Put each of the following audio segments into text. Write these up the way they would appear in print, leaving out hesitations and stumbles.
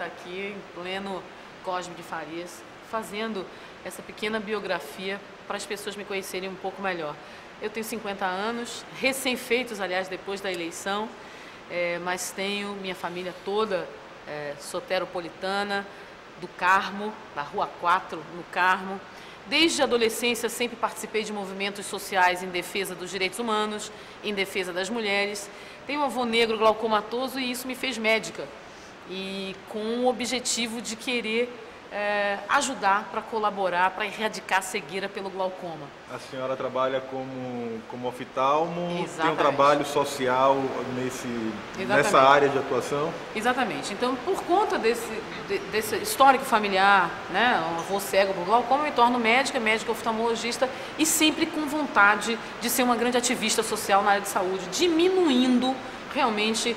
estar aqui em pleno Cosme de Farias, fazendo essa pequena biografia para as pessoas me conhecerem um pouco melhor. Eu tenho 50 anos, recém-feitos, aliás, depois da eleição, mas tenho minha família toda soteropolitana, do Carmo, da Rua 4, no Carmo. Desde a adolescência sempre participei de movimentos sociais em defesa dos direitos humanos, em defesa das mulheres. Tenho um avô negro glaucomatoso e isso me fez médica. E com o objetivo de querer ajudar para colaborar, para erradicar a cegueira pelo glaucoma. A senhora trabalha como oftalmo, Exatamente. Tem um trabalho social nessa área de atuação? Exatamente. Então, por conta desse histórico familiar, né, um avô cego por glaucoma, eu me torno médica oftalmologista e sempre com vontade de ser uma grande ativista social na área de saúde, diminuindo realmente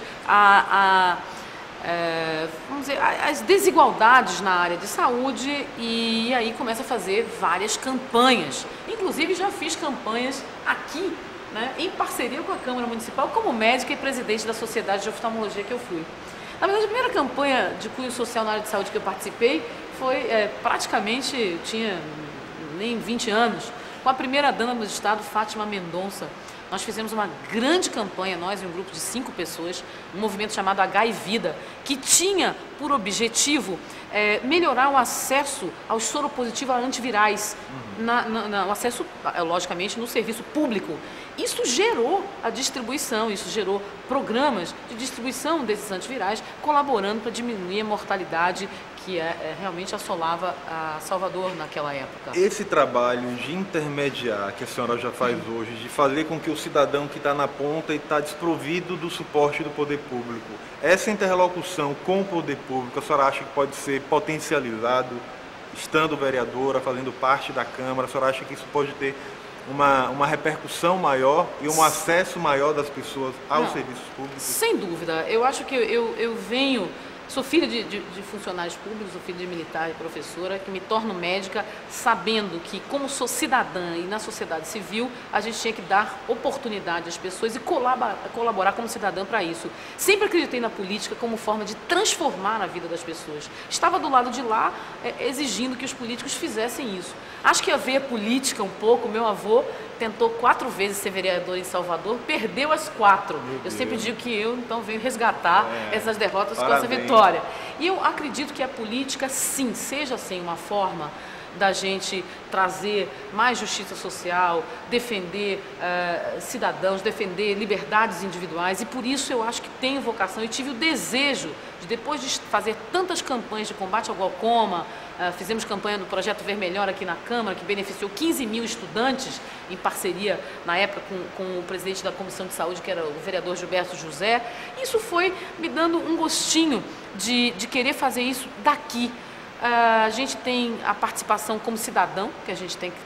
vamos dizer, as desigualdades na área de saúde, e aí começa a fazer várias campanhas. Inclusive já fiz campanhas aqui, né, em parceria com a Câmara Municipal, como médica e presidente da Sociedade de Oftalmologia que eu fui. Na verdade, a primeira campanha de cunho social na área de saúde que eu participei foi praticamente, tinha nem 20 anos, com a primeira dama do estado, Fátima Mendonça. Nós fizemos uma grande campanha, nós e um grupo de 5 pessoas, um movimento chamado H e Vida, que tinha por objetivo melhorar o acesso aos soropositivos antivirais, o acesso, logicamente, no serviço público. Isso gerou a distribuição, isso gerou programas de distribuição desses antivirais, colaborando para diminuir a mortalidade que realmente assolava a Salvador naquela época. Esse trabalho de intermediar que a senhora já faz hoje, de fazer com que o cidadão que está na ponta e está desprovido do suporte do poder público, essa interlocução com o poder público, a senhora acha que pode ser potencializado, estando vereadora, fazendo parte da Câmara, a senhora acha que isso pode ter uma repercussão maior e um acesso maior das pessoas aos serviços públicos? Sem dúvida. Eu acho que eu venho... Sou filha de funcionários públicos, sou filha de militar e professora, que me torno médica sabendo que, como sou cidadã e na sociedade civil, a gente tinha que dar oportunidade às pessoas e colaborar como cidadã para isso. Sempre acreditei na política como forma de transformar a vida das pessoas. Estava do lado de lá exigindo que os políticos fizessem isso. Acho que a veia política um pouco, meu avô tentou 4 vezes ser vereador em Salvador, perdeu as 4. Eu sempre digo que eu, então, venho resgatar essas derrotas com essa vitória. E eu acredito que a política, sim, seja assim uma forma da gente trazer mais justiça social, defender cidadãos, defender liberdades individuais, e por isso eu acho que tenho vocação e tive o desejo de, depois de fazer tantas campanhas de combate ao glaucoma, fizemos campanha do Projeto Vermelhor aqui na Câmara, que beneficiou 15 mil estudantes, em parceria, na época, com o presidente da Comissão de Saúde, que era o vereador Gilberto José. Isso foi me dando um gostinho de querer fazer isso daqui. A gente tem a participação como cidadão, que a gente tem que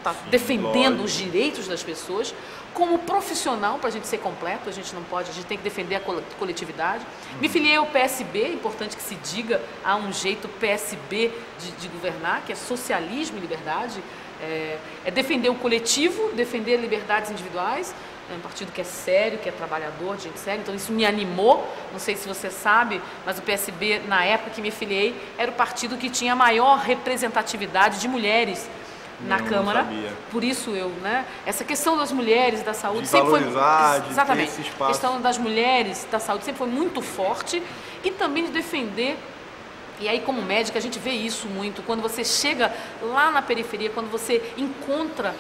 tá defendendo os direitos das pessoas, como profissional, para a gente ser completo, a gente não pode, a gente tem que defender a coletividade. Me filiei ao PSB, é importante que se diga, há um jeito PSB de governar, que é socialismo e liberdade, é defender o coletivo, defender liberdades individuais. É um partido que é sério, que é trabalhador, de gente séria, então isso me animou. Não sei se você sabe, mas o PSB, na época que me filiei, era o partido que tinha a maior representatividade de mulheres na Câmara. Por isso essa questão das mulheres, da saúde, sempre foi... Exatamente. A questão das mulheres, da saúde, sempre foi muito forte, e também de defender. E aí, como médica, a gente vê isso muito, quando você chega lá na periferia, quando você encontra,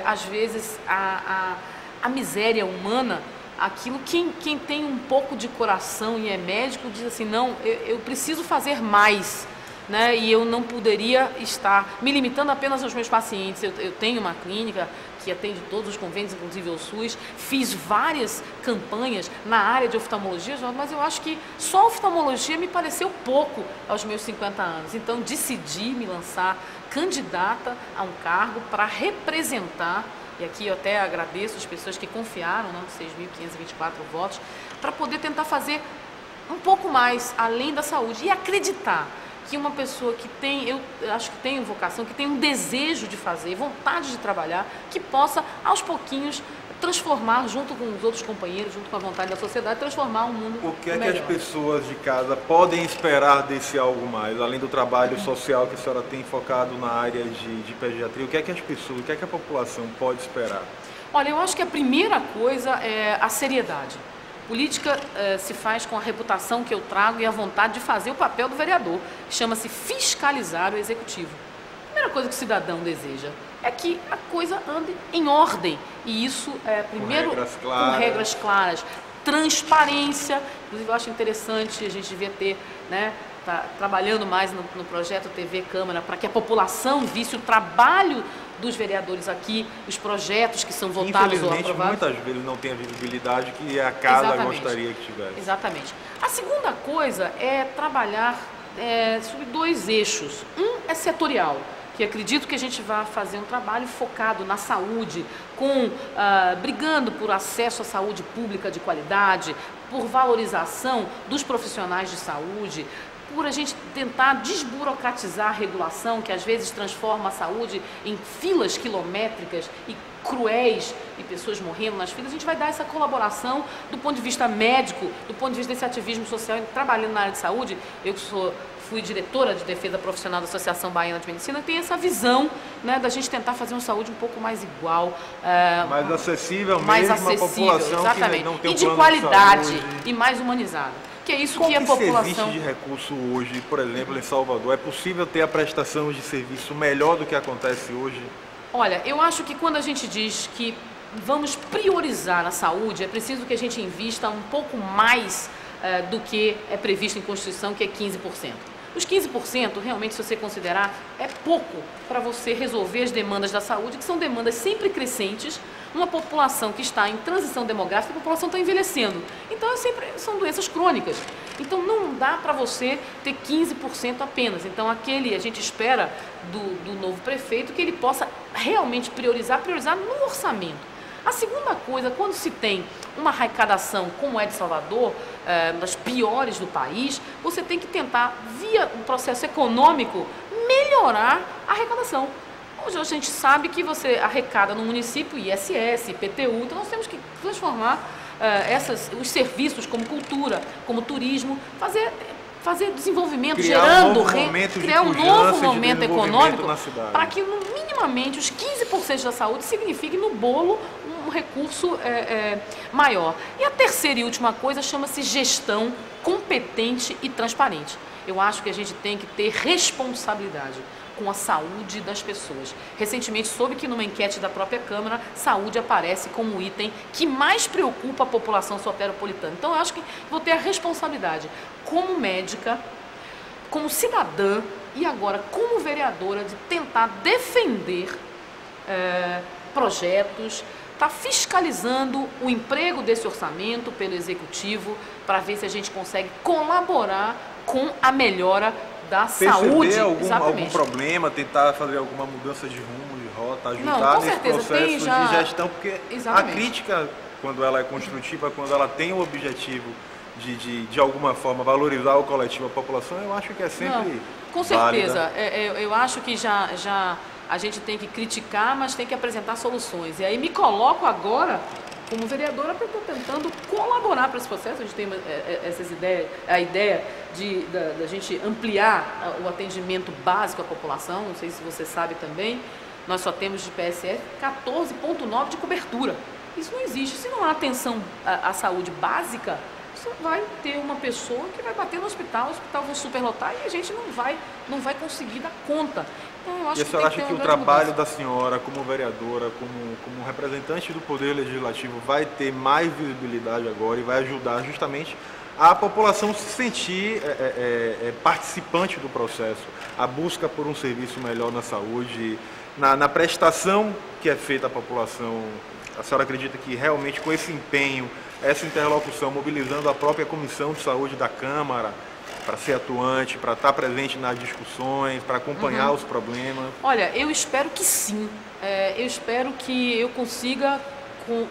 às vezes, a miséria humana, aquilo, quem tem um pouco de coração e é médico, diz assim, não, eu preciso fazer mais, né? E eu não poderia estar me limitando apenas aos meus pacientes. Eu tenho uma clínica que atende todos os convênios, inclusive o SUS, fiz várias campanhas na área de oftalmologia, mas eu acho que só a oftalmologia me pareceu pouco aos meus 50 anos. Então decidi me lançar candidata a um cargo para representar, e aqui eu até agradeço as pessoas que confiaram, 6.524 votos, para poder tentar fazer um pouco mais além da saúde e acreditar que uma pessoa que tem, eu acho que tem vocação, que tem um desejo de fazer, vontade de trabalhar, que possa aos pouquinhos transformar, junto com os outros companheiros, junto com a vontade da sociedade, transformar o mundo O que é que melhor. as pessoas de casa podem esperar desse algo mais, além do trabalho social que a senhora tem focado na área de pediatria? O que é que as pessoas, o que é que a população pode esperar? Olha, eu acho que a primeira coisa é a seriedade. Política se faz com a reputação que eu trago e a vontade de fazer o papel do vereador, que chama-se fiscalizar o executivo. A primeira coisa que o cidadão deseja é que a coisa ande em ordem. E isso é, primeiro, com regras claras, transparência. Inclusive, eu acho interessante, a gente devia ter, né, tá trabalhando mais no projeto TV Câmara, para que a população visse o trabalho dos vereadores aqui, os projetos que são votados ou aprovados. Muitas vezes não tem a visibilidade que a casa gostaria que tivesse. Exatamente. A segunda coisa é trabalhar sobre dois eixos. Um é setorial, que acredito que a gente vai fazer um trabalho focado na saúde, brigando por acesso à saúde pública de qualidade, por valorização dos profissionais de saúde, por a gente tentar desburocratizar a regulação, que às vezes transforma a saúde em filas quilométricas e cruéis e pessoas morrendo nas filas. A gente vai dar essa colaboração do ponto de vista médico, do ponto de vista desse ativismo social, trabalhando na área de saúde. Eu que fui diretora de defesa profissional da Associação Baiana de Medicina, tem essa visão, né, da gente tentar fazer uma saúde um pouco mais igual, mais acessível, mais mesmo acessível, a população exatamente, que não tem e um de plano qualidade de saúde. E mais humanizada. Que é isso Qual que a população... se existe de recurso hoje, por exemplo, em Salvador? É possível ter a prestação de serviço melhor do que acontece hoje? Olha, eu acho que quando a gente diz que vamos priorizar a saúde, é preciso que a gente invista um pouco mais do que é previsto em Constituição, que é 15%. Os 15%, realmente, se você considerar, é pouco para você resolver as demandas da saúde, que são demandas sempre crescentes, uma população que está em transição demográfica, a população está envelhecendo. Então, são doenças crônicas. Então, não dá para você ter 15% apenas. Então, a gente espera do novo prefeito que ele possa realmente priorizar no orçamento. A segunda coisa, quando se tem uma arrecadação como é de Salvador, das piores do país, você tem que tentar, via um processo econômico, melhorar a arrecadação. Hoje a gente sabe que você arrecada no município ISS, IPTU, então nós temos que transformar os serviços como cultura, como turismo, fazer desenvolvimento, criar um novo momento econômico, para que minimamente os 15% da saúde signifique no bolo um recurso maior. E a terceira e última coisa chama-se gestão competente e transparente. Eu acho que a gente tem que ter responsabilidade com a saúde das pessoas. Recentemente soube que numa enquete da própria Câmara, saúde aparece como o item que mais preocupa a população soteropolitana. Então eu acho que vou ter a responsabilidade como médica, como cidadã e agora como vereadora de tentar defender projetos, está fiscalizando o emprego desse orçamento pelo Executivo para ver se a gente consegue colaborar com a melhora da saúde. Perceber algum problema, tentar fazer alguma mudança de rumo, de rota, ajudar nesse processo de gestão, porque a crítica, quando ela é construtiva, quando ela tem o objetivo de alguma forma valorizar o coletivo, a população, eu acho que é sempre com certeza. Eu acho que já a gente tem que criticar, mas tem que apresentar soluções. E aí me coloco agora como vereadora para estar tentando colaborar para esse processo. A gente tem essas ideias, a ideia da gente ampliar o atendimento básico à população. Não sei se você sabe também, nós só temos de PSF 14,9 de cobertura. Isso não existe. Se não há atenção à saúde básica, você vai ter uma pessoa que vai bater no hospital, o hospital vai superlotar e a gente não vai conseguir dar conta. Então, eu acho e a que senhora acha que o trabalho mudança da senhora como vereadora, como representante do Poder Legislativo vai ter mais visibilidade agora e vai ajudar justamente a população se sentir participante do processo, a busca por um serviço melhor na saúde, na prestação que é feita à população? A senhora acredita que realmente com esse empenho, essa interlocução, mobilizando a própria Comissão de Saúde da Câmara para ser atuante, para estar presente nas discussões, para acompanhar os problemas? Olha, eu espero que sim. Eu espero que eu consiga,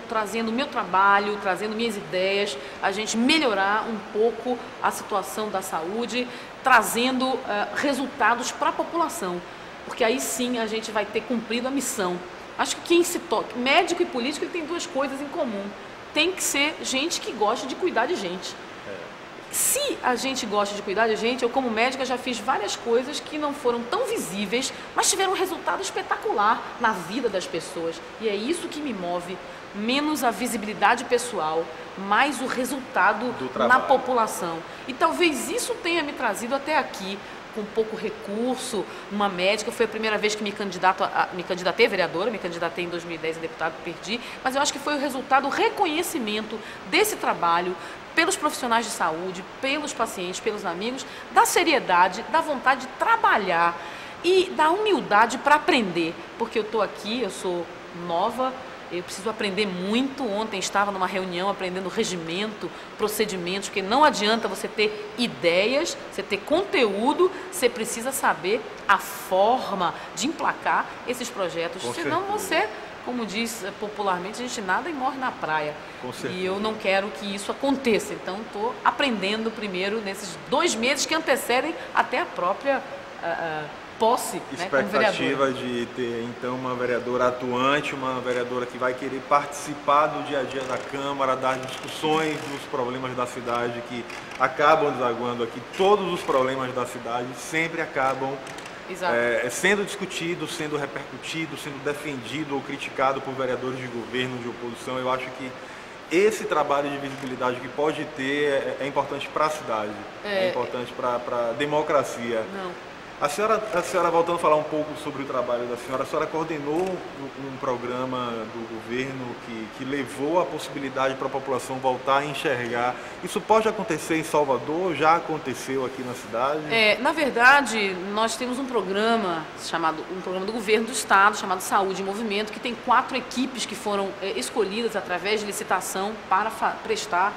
trazendo o meu trabalho, trazendo minhas ideias, a gente melhorar um pouco a situação da saúde, trazendo resultados para a população. Porque aí sim a gente vai ter cumprido a missão, Acho que quem se toca, médico e político, ele tem duas coisas em comum. Tem que ser gente que gosta de cuidar de gente. Se a gente gosta de cuidar de gente, eu como médica já fiz várias coisas que não foram tão visíveis, mas tiveram um resultado espetacular na vida das pessoas. E é isso que me move, menos a visibilidade pessoal, mais o resultado na população. E talvez isso tenha me trazido até aqui, com pouco recurso, uma médica. Foi a primeira vez que me candidatei a vereadora, me candidatei em 2010 a deputado, perdi, mas eu acho que foi o resultado, o reconhecimento desse trabalho pelos profissionais de saúde, pelos pacientes, pelos amigos, da seriedade, da vontade de trabalhar e da humildade para aprender, porque eu estou aqui, eu sou nova, eu preciso aprender muito. Ontem estava numa reunião aprendendo regimento, procedimentos, porque não adianta você ter ideias, você ter conteúdo, você precisa saber a forma de emplacar esses projetos, senão você, como diz popularmente, a gente nada e morre na praia. E eu não quero que isso aconteça, então estou aprendendo primeiro nesses 2 meses que antecedem até a própria posse, expectativa, né, de ter então uma vereadora atuante, uma vereadora que vai querer participar do dia a dia da Câmara, das discussões dos problemas da cidade que acabam desaguando aqui. Todos os problemas da cidade sempre acabam sendo discutido, sendo repercutido, sendo defendido ou criticado por vereadores de governo, de oposição. Eu acho que esse trabalho de visibilidade que pode ter é importante para a cidade, é importante para a democracia. A senhora, voltando a falar um pouco sobre o trabalho da senhora, a senhora coordenou um programa do governo que levou a possibilidade para a população voltar a enxergar. Isso pode acontecer em Salvador? Já aconteceu aqui na cidade? Na verdade, nós temos um programa do governo do estado, chamado Saúde em Movimento, que tem 4 equipes que foram escolhidas através de licitação para prestar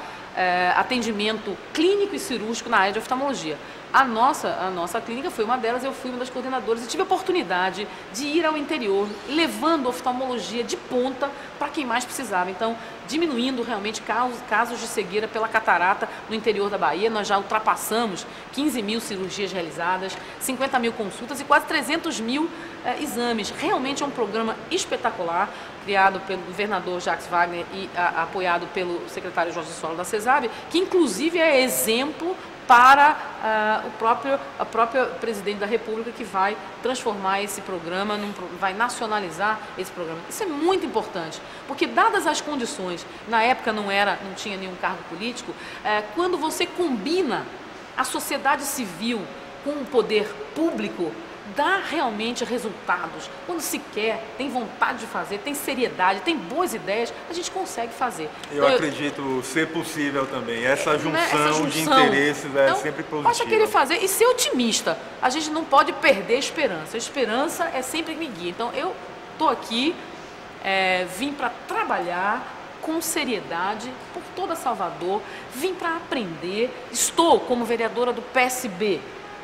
atendimento clínico e cirúrgico na área de oftalmologia. A nossa clínica foi uma delas, eu fui uma das coordenadoras e tive a oportunidade de ir ao interior, levando oftalmologia de ponta para quem mais precisava. Então, diminuindo realmente casos de cegueira pela catarata no interior da Bahia. Nós já ultrapassamos 15 mil cirurgias realizadas, 50 mil consultas e quase 300 mil exames. Realmente é um programa espetacular, criado pelo governador Jacques Wagner e apoiado pelo secretário Jorge Sola da CESAB, que inclusive é exemplo para a própria presidente da República, que vai transformar esse programa, vai nacionalizar esse programa. Isso é muito importante, porque dadas as condições, na época não tinha nenhum cargo político, quando você combina a sociedade civil com o poder público, dá realmente resultados. Quando se quer, tem vontade de fazer, tem seriedade, tem boas ideias, a gente consegue fazer. Eu acredito ser possível também. Essa junção de interesses é sempre positiva. Basta querer fazer e ser otimista. A gente não pode perder a esperança. A esperança é sempre que me guia. Então, eu estou aqui, vim para trabalhar com seriedade por toda Salvador, vim para aprender. Estou como vereadora do PSB.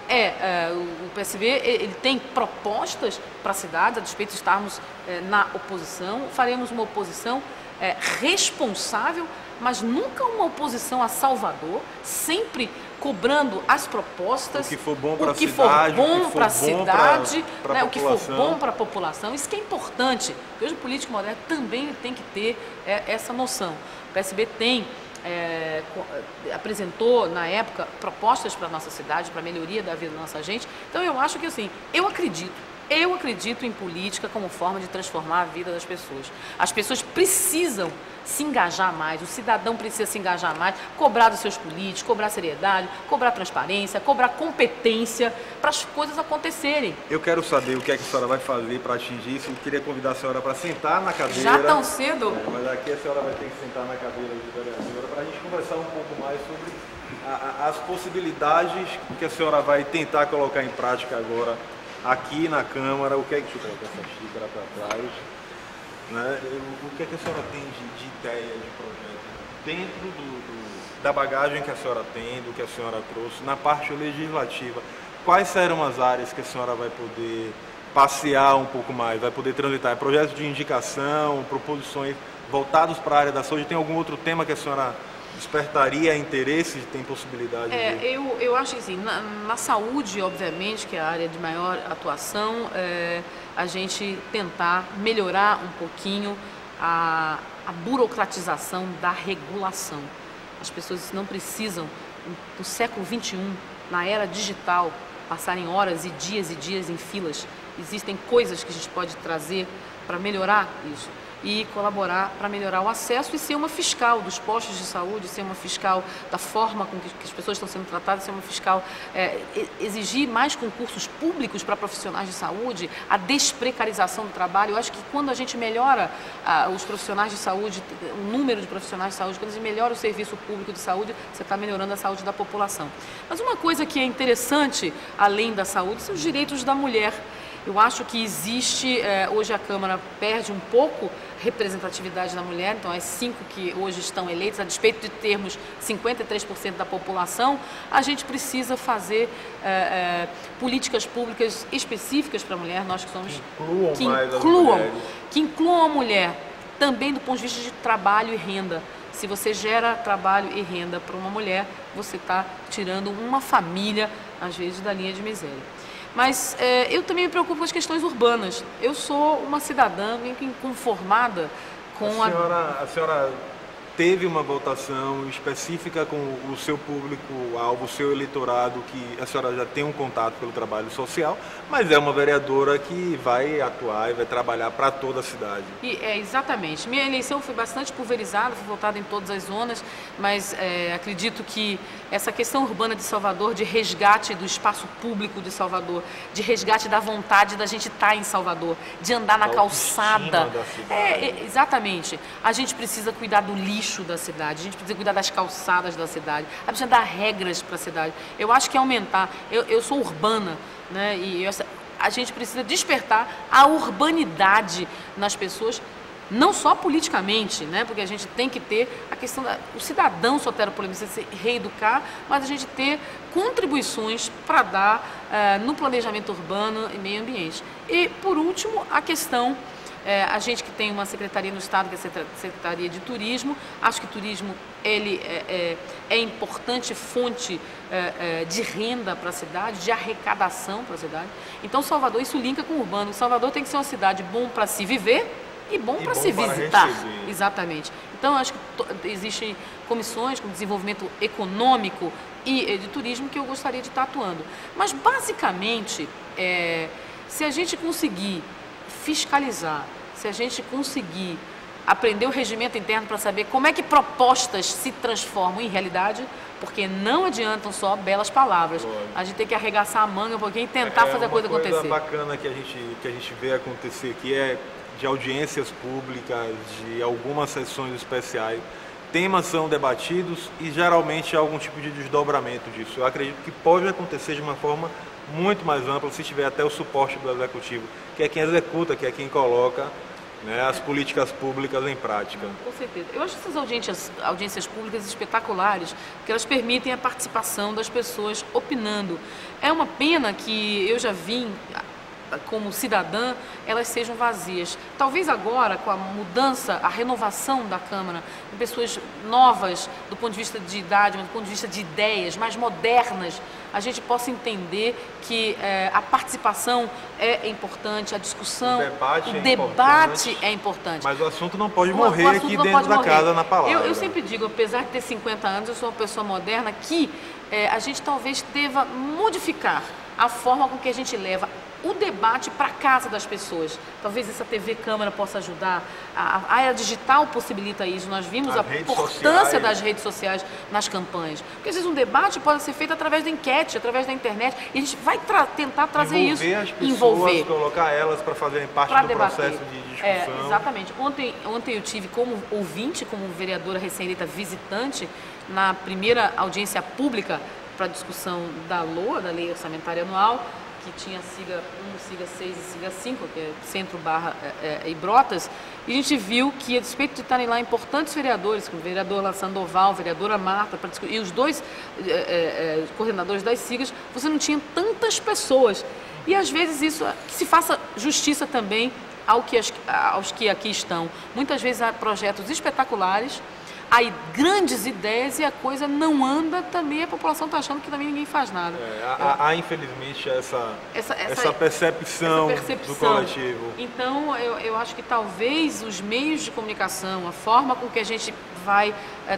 O PSB ele tem propostas para a cidade, a despeito de estarmos na oposição. Faremos uma oposição responsável, mas nunca uma oposição a Salvador, sempre cobrando as propostas, o que for bom para a cidade, o que for bom para a população. Isso que é importante, porque hoje o político moderno também tem que ter essa noção. O PSB apresentou, na época, propostas para a nossa cidade, para a melhoria da vida da nossa gente. Então, eu acho que, assim, eu acredito em política como forma de transformar a vida das pessoas. As pessoas precisam se engajar mais, o cidadão precisa se engajar mais, cobrar dos seus políticos, cobrar seriedade, cobrar transparência, cobrar competência para as coisas acontecerem. Eu quero saber o que é que a senhora vai fazer para atingir isso. Eu queria convidar a senhora para sentar na cadeira. Já tão cedo? Mas aqui a senhora vai ter que sentar na cadeira de vereadora para a gente conversar um pouco mais sobre as possibilidades que a senhora vai tentar colocar em prática agora aqui na Câmara. O que é que... Deixa eu colocar essa xícara para trás. Né? O que é que a senhora tem de ideia, de projeto, dentro da bagagem que a senhora tem, do que a senhora trouxe, na parte legislativa? Quais serão as áreas que a senhora vai poder passear um pouco mais, vai poder transitar? Projetos de indicação, proposições voltados para a área da saúde? Tem algum outro tema que a senhora despertaria interesse, tem possibilidade de... Eu acho que assim, na saúde, obviamente, que é a área de maior atuação, a gente tentar melhorar um pouquinho a burocratização da regulação. As pessoas não precisam, no século XXI, na era digital, passarem horas e dias em filas. Existem coisas que a gente pode trazer para melhorar isso e colaborar para melhorar o acesso e ser uma fiscal dos postos de saúde, ser uma fiscal da forma com que as pessoas estão sendo tratadas, ser uma fiscal, exigir mais concursos públicos para profissionais de saúde, a desprecarização do trabalho. Eu acho que quando a gente melhora os profissionais de saúde, o número de profissionais de saúde, quando a gente melhora o serviço público de saúde, você está melhorando a saúde da população. Mas uma coisa que é interessante, além da saúde, são os direitos da mulher. Eu acho que existe, hoje a Câmara perde um pouco representatividade da mulher, então as 5 que hoje estão eleitas, a despeito de termos 53% da população, a gente precisa fazer políticas públicas específicas para a mulher, nós que somos... Que incluam a mulher, também do ponto de vista de trabalho e renda. Se você gera trabalho e renda para uma mulher, você está tirando uma família, às vezes, da linha de miséria. Mas eu também me preocupo com as questões urbanas. Eu sou uma cidadã meio que inconformada com a senhora teve uma votação específica com o seu público-alvo, o seu eleitorado, que a senhora já tem um contato pelo trabalho social, mas é uma vereadora que vai atuar e vai trabalhar para toda a cidade. Exatamente. Minha eleição foi bastante pulverizada, fui votada em todas as zonas, mas acredito que essa questão urbana de Salvador, de resgate do espaço público de Salvador, de resgate da vontade da gente estar em Salvador, de andar na calçada. Exatamente. A gente precisa cuidar do lixo da cidade, a gente precisa cuidar das calçadas da cidade, a gente precisa dar regras para a cidade. Eu acho que aumentar, eu sou urbana, né, a gente precisa despertar a urbanidade nas pessoas, não só politicamente, né, porque a gente tem que ter a questão o cidadão soteropolitano, se reeducar, mas a gente ter contribuições para dar no planejamento urbano e meio ambiente. E, por último, a questão... a gente que tem uma secretaria no Estado, que é a Secretaria de Turismo, acho que o turismo ele é importante fonte de renda para a cidade, de arrecadação para a cidade. Então, Salvador, isso linka com o urbano. Salvador tem que ser uma cidade bom para se viver e bom para se visitar. Exatamente. Então, acho que existem comissões com desenvolvimento econômico e de turismo que eu gostaria de estar atuando. Mas, basicamente, se a gente conseguir fiscalizar, se a gente conseguir aprender o regimento interno para saber como é que propostas se transformam em realidade, porque não adiantam só belas palavras. A gente tem que arregaçar a manga um pouquinho e tentar fazer a coisa acontecer. Uma coisa bacana que a gente vê acontecer aqui é de audiências públicas, de algumas sessões especiais. Temas são debatidos e geralmente há algum tipo de desdobramento disso. Eu acredito que pode acontecer de uma forma muito mais ampla se tiver até o suporte do Executivo, que é quem executa, que é quem coloca, né, as políticas públicas em prática. Com certeza. Eu acho essas audiências públicas espetaculares, porque elas permitem a participação das pessoas opinando. É uma pena que eu já vi, como cidadã, elas sejam vazias. Talvez agora, com a mudança, a renovação da Câmara, com pessoas novas do ponto de vista de idade, do ponto de vista de ideias, mais modernas, a gente possa entender que a participação é importante, a discussão, o debate é importante. Mas o assunto não pode morrer aqui dentro da casa na palavra. Eu sempre digo, apesar de ter 50 anos, eu sou uma pessoa moderna, que a gente talvez deva modificar a forma com que a gente leva o debate para a casa das pessoas. Talvez essa TV Câmara possa ajudar. A era digital possibilita isso. Nós vimos a importância das redes sociais nas campanhas. Porque às vezes um debate pode ser feito através da enquete, através da internet. E a gente vai tentar trazer isso. As pessoas, colocar elas para fazerem parte do processo de discussão. Exatamente. Ontem eu tive como ouvinte, como vereadora recém-eleita visitante, na primeira audiência pública para a discussão da LOA, da Lei Orçamentária Anual, que tinha SIGA 1, SIGA 6 e SIGA 5, que é Centro e Brotas, e a gente viu que, a despeito de estarem lá importantes vereadores, como o vereador lá Sandoval, a vereadora Marta, e os dois coordenadores das SIGAs, você não tinha tantas pessoas. E, às vezes, isso que se faça justiça também aos que aqui estão. Muitas vezes há projetos espetaculares, aí grandes ideias e a coisa não anda também, a população está achando que também ninguém faz nada. Há infelizmente essa percepção do coletivo. Então, eu acho que talvez os meios de comunicação, a forma com que a gente vai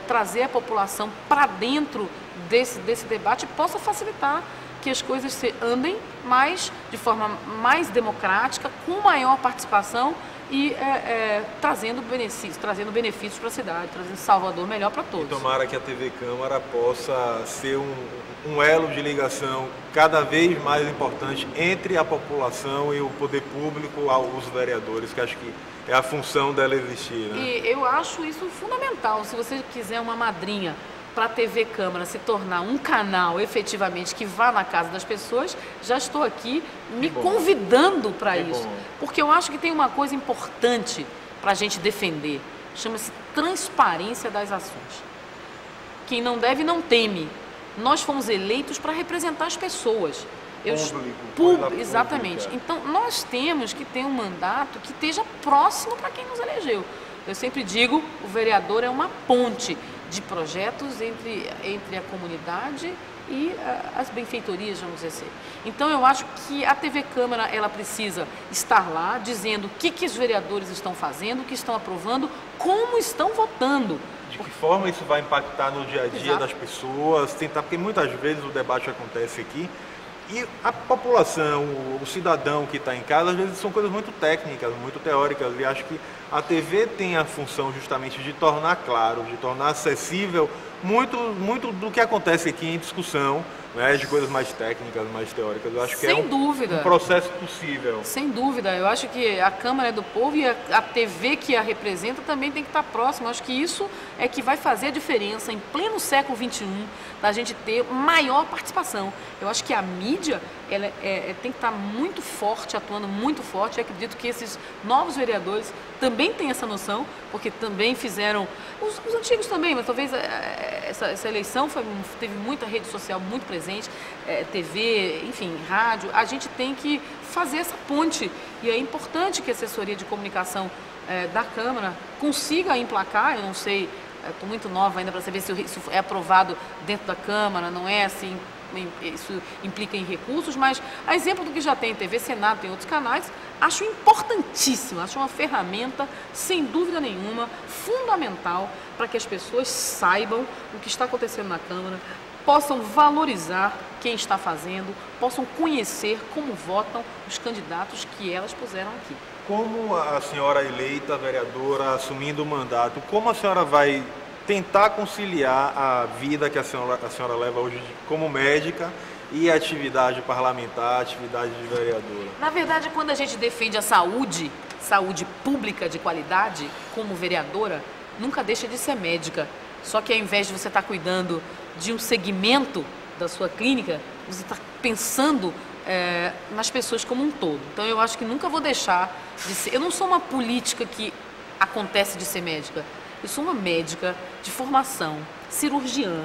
trazer a população para dentro desse debate possa facilitar que as coisas andem de forma mais democrática, com maior participação e trazendo benefícios para a cidade, trazendo Salvador melhor para todos. E tomara que a TV Câmara possa ser um elo de ligação cada vez mais importante entre a população e o poder público, os vereadores, que acho que é a função dela existir, né? E eu acho isso fundamental. Se você quiser uma madrinha para a TV Câmara se tornar um canal efetivamente que vá na casa das pessoas, já estou aqui me convidando para isso. Porque eu acho que tem uma coisa importante para a gente defender, chama-se transparência das ações. Quem não deve não teme. Nós fomos eleitos para representar as pessoas. Exatamente. Então, nós temos que ter um mandato que esteja próximo para quem nos elegeu. Eu sempre digo, o vereador é uma ponte de projetos entre a comunidade e as benfeitorias, vamos dizer assim. Então, eu acho que a TV Câmara, ela precisa estar lá, dizendo o que os vereadores estão fazendo, o que estão aprovando, como estão votando. De que forma isso vai impactar no dia a dia das pessoas, porque muitas vezes o debate acontece aqui, e a população, o cidadão que está em casa, às vezes são coisas muito técnicas, muito teóricas, e acho que a TV tem a função justamente de tornar claro, de tornar acessível muito do que acontece aqui em discussão, né, de coisas mais técnicas, mais teóricas. Eu acho que um processo possível. Sem dúvida. Eu acho que a Câmara é do povo e a TV que a representa também tem que estar próxima. Eu acho que isso é que vai fazer a diferença em pleno século XXI, da gente ter maior participação. Eu acho que a mídia tem que estar muito forte, atuando muito forte. Eu acredito que esses novos vereadores também têm essa noção, porque também fizeram, os antigos também, mas talvez essa eleição teve muita rede social muito presente, TV, enfim, rádio. A gente tem que fazer essa ponte e é importante que a assessoria de comunicação da Câmara consiga emplacar. Eu não sei, estou muito nova ainda para saber se isso é aprovado dentro da Câmara, não é assim, isso implica em recursos, mas a exemplo do que já tem em TV Senado, tem outros canais, acho importantíssimo, acho uma ferramenta, sem dúvida nenhuma, fundamental para que as pessoas saibam o que está acontecendo na Câmara, possam valorizar quem está fazendo, possam conhecer como votam os candidatos que elas puseram aqui. Como a senhora eleita vereadora, assumindo o mandato, como a senhora vai tentar conciliar a vida que a senhora leva hoje como médica e a atividade parlamentar, a atividade de vereadora? Na verdade, quando a gente defende a saúde pública de qualidade, como vereadora, nunca deixa de ser médica. Só que ao invés de você estar cuidando de um segmento da sua clínica, você está pensando nas pessoas como um todo. Então, eu acho que nunca vou deixar de ser... Eu não sou uma política que acontece de ser médica. Eu sou uma médica de formação, cirurgiã,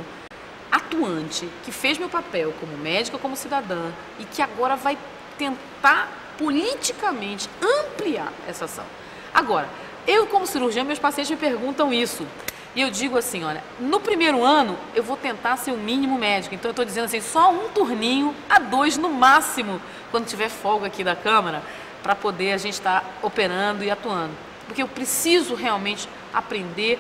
atuante, que fez meu papel como médica, como cidadã e que agora vai tentar politicamente ampliar essa ação. Agora, eu como cirurgiã, meus pacientes me perguntam isso. E eu digo assim, olha, no primeiro ano eu vou tentar ser o mínimo médico. Então eu estou dizendo assim, só um turninho a 2 no máximo, quando tiver folga aqui da Câmara, para poder a gente estar operando e atuando. Porque eu preciso realmente aprender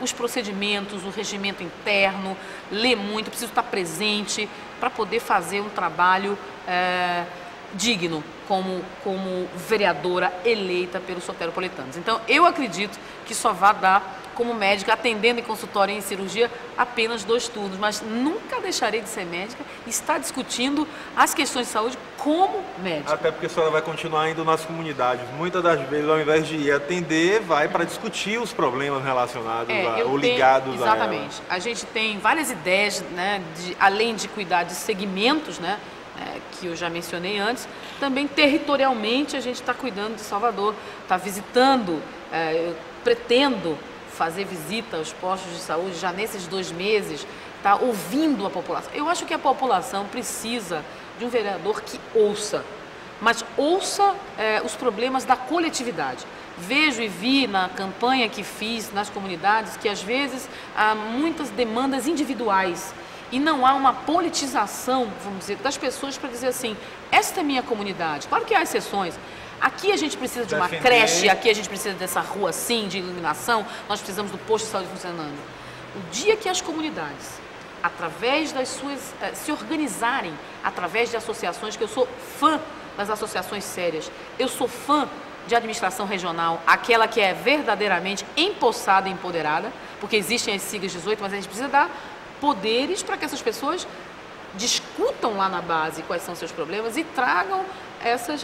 os procedimentos, o regimento interno, ler muito, preciso estar presente para poder fazer um trabalho digno como vereadora eleita pelos soteropolitanos. Então, eu acredito que só vai dar como médica, atendendo em consultório e em cirurgia, apenas 2 turnos, mas nunca deixarei de ser médica e estar discutindo as questões de saúde como médica. Até porque a senhora vai continuar indo nas comunidades. Muitas das vezes, ao invés de ir atender, vai para discutir os problemas relacionados ou ligados a ela. Exatamente. A gente tem várias ideias, né, além de cuidar de segmentos, né, que eu já mencionei antes, também territorialmente a gente está cuidando de Salvador, está visitando, eu pretendo fazer visita aos postos de saúde já nesses 2 meses, tá ouvindo a população. Eu acho que a população precisa de um vereador que ouça, mas ouça os problemas da coletividade. Vejo e vi na campanha que fiz nas comunidades que às vezes há muitas demandas individuais e não há uma politização, vamos dizer, das pessoas para dizer assim, esta é minha comunidade. Claro que há exceções. Aqui a gente precisa de uma creche, aqui a gente precisa dessa rua assim, de iluminação, nós precisamos do posto de saúde funcionando. O dia que as comunidades, através das suas, se organizarem, através de associações, que eu sou fã das associações sérias, eu sou fã de administração regional, aquela que é verdadeiramente empossada e empoderada, porque existem as siglas 18, mas a gente precisa dar poderes para que essas pessoas discutam lá na base quais são os seus problemas e tragam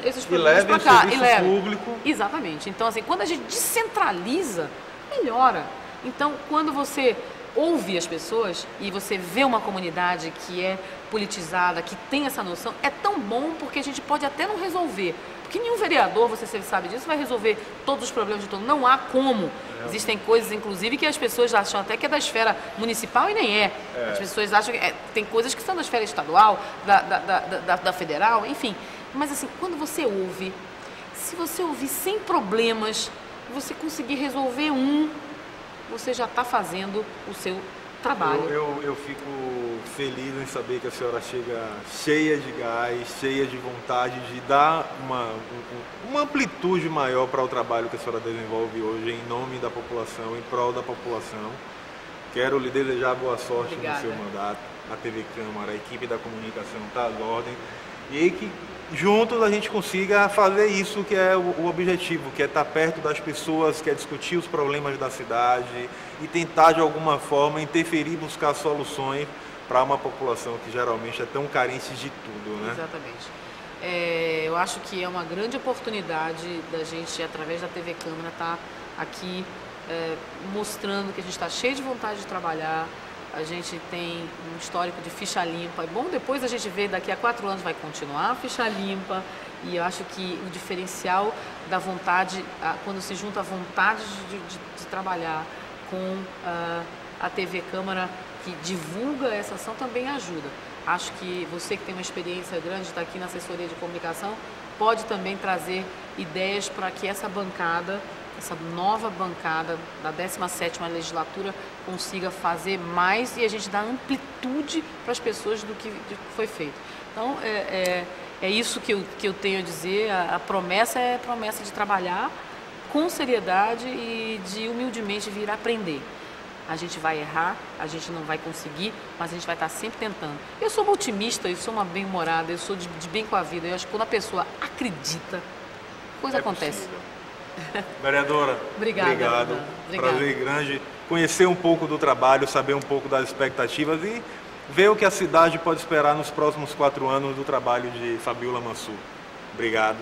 esses problemas para cá. E levem público. Exatamente. Então, assim, quando a gente descentraliza, melhora. Então, quando você ouve as pessoas e você vê uma comunidade que é politizada, que tem essa noção, é tão bom porque a gente pode até não resolver. Porque nenhum vereador, você sabe disso, vai resolver todos os problemas de todo mundo. Não há como. Existem coisas, inclusive, que as pessoas acham até que é da esfera municipal e nem é. As pessoas acham que tem coisas que são da esfera estadual, da federal, enfim. Mas assim, quando você ouve, se você ouvir sem problemas, você conseguir resolver você já está fazendo o seu trabalho. Eu fico feliz em saber que a senhora chega cheia de gás, cheia de vontade de dar uma amplitude maior para o trabalho que a senhora desenvolve hoje em nome da população, em prol da população. Quero lhe desejar boa sorte no seu mandato. A TV Câmara, a equipe da comunicação está às ordens. E que juntos a gente consiga fazer isso que é o objetivo, que é estar perto das pessoas, que é discutir os problemas da cidade e tentar de alguma forma interferir, buscar soluções para uma população que geralmente é tão carente de tudo, né? Exatamente. Eu acho que é uma grande oportunidade da gente, através da TV Câmara, estar aqui mostrando que a gente está cheio de vontade de trabalhar. A gente tem um histórico de ficha limpa. É bom, depois a gente vê, daqui a 4 anos vai continuar a ficha limpa. E eu acho que o diferencial da vontade, quando se junta a vontade de trabalhar com a TV Câmara, que divulga essa ação, também ajuda. Acho que você que tem uma experiência grande, está aqui na assessoria de comunicação, pode também trazer ideias para que essa bancada, essa nova bancada da 17ª legislatura consiga fazer mais e a gente dar amplitude para as pessoas do que foi feito. Então, é isso que eu tenho a dizer. A promessa é a promessa de trabalhar com seriedade e de humildemente vir aprender. A gente vai errar, a gente não vai conseguir, mas a gente vai estar sempre tentando. Eu sou uma otimista, eu sou uma bem-humorada, eu sou de bem com a vida. Eu acho que quando a pessoa acredita, coisa acontece. Possível. Vereadora, obrigado. Prazer grande conhecer um pouco do trabalho, saber um pouco das expectativas e ver o que a cidade pode esperar nos próximos 4 anos do trabalho de Fabiola Mansur. Obrigado.